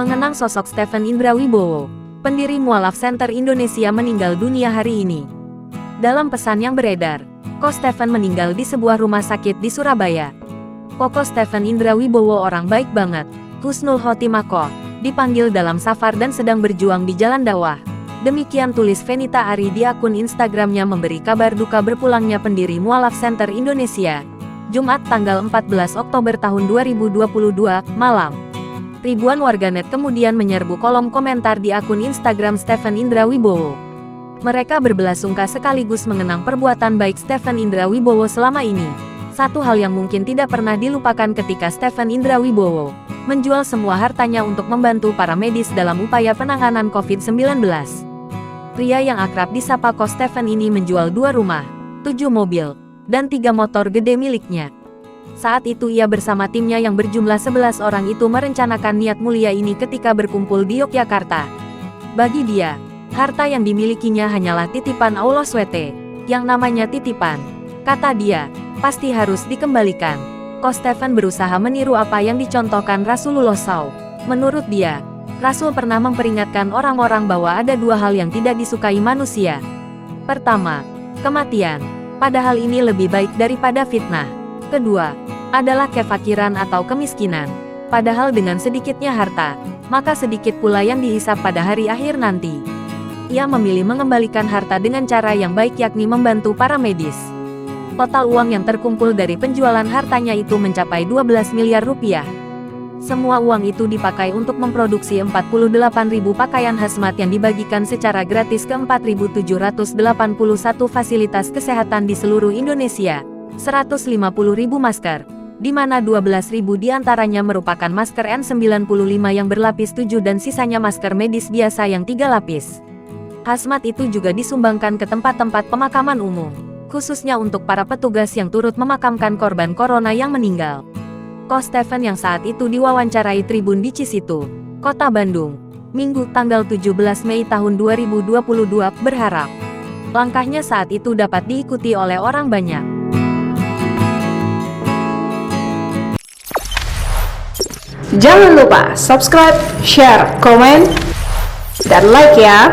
Mengenang sosok Stephen Indra Wibowo, pendiri Mualaf Center Indonesia meninggal dunia hari ini. Dalam pesan yang beredar, Ko Stephen meninggal di sebuah rumah sakit di Surabaya. Koko Stephen Indra Wibowo orang baik banget, husnul khotimah Ko, dipanggil dalam safar dan sedang berjuang di jalan dakwah. Demikian tulis Fenita Ari di akun Instagramnya memberi kabar duka berpulangnya pendiri Mualaf Center Indonesia, Jumat tanggal 14 Oktober tahun 2022, malam. Ribuan warganet kemudian menyerbu kolom komentar di akun Instagram Stephen Indra Wibowo. Mereka berbelasungkawa sekaligus mengenang perbuatan baik Stephen Indra Wibowo selama ini. Satu hal yang mungkin tidak pernah dilupakan ketika Stephen Indra Wibowo menjual semua hartanya untuk membantu para medis dalam upaya penanganan COVID-19. Pria yang akrab disapa Ko Stephen ini menjual 2 rumah, 7 mobil, dan 3 motor gede miliknya. Saat itu ia bersama timnya yang berjumlah 11 orang itu merencanakan niat mulia ini ketika berkumpul di Yogyakarta. Bagi dia, harta yang dimilikinya hanyalah titipan Allah SWT, yang namanya titipan. Kata dia, pasti harus dikembalikan. Ko Stephen berusaha meniru apa yang dicontohkan Rasulullah SAW. Menurut dia, Rasul pernah memperingatkan orang-orang bahwa ada 2 hal yang tidak disukai manusia. Pertama, kematian. Padahal ini lebih baik daripada fitnah. Kedua, adalah kefakiran atau kemiskinan. Padahal dengan sedikitnya harta, maka sedikit pula yang dihisap pada hari akhir nanti. Ia memilih mengembalikan harta dengan cara yang baik yakni membantu para medis. Total uang yang terkumpul dari penjualan hartanya itu mencapai 12 miliar rupiah. Semua uang itu dipakai untuk memproduksi 48.000 pakaian hazmat yang dibagikan secara gratis ke 4.781 fasilitas kesehatan di seluruh Indonesia. 150.000 masker, di mana 12.000 diantaranya merupakan masker N95 yang berlapis 7 dan sisanya masker medis biasa yang 3 lapis. Hazmat itu juga disumbangkan ke tempat-tempat pemakaman umum, khususnya untuk para petugas yang turut memakamkan korban corona yang meninggal. Ko Stephen yang saat itu diwawancarai Tribun di Cisitu, Kota Bandung, Minggu tanggal 17 Mei tahun 2022 berharap langkahnya saat itu dapat diikuti oleh orang banyak. Jangan lupa subscribe, share, komen, dan like ya!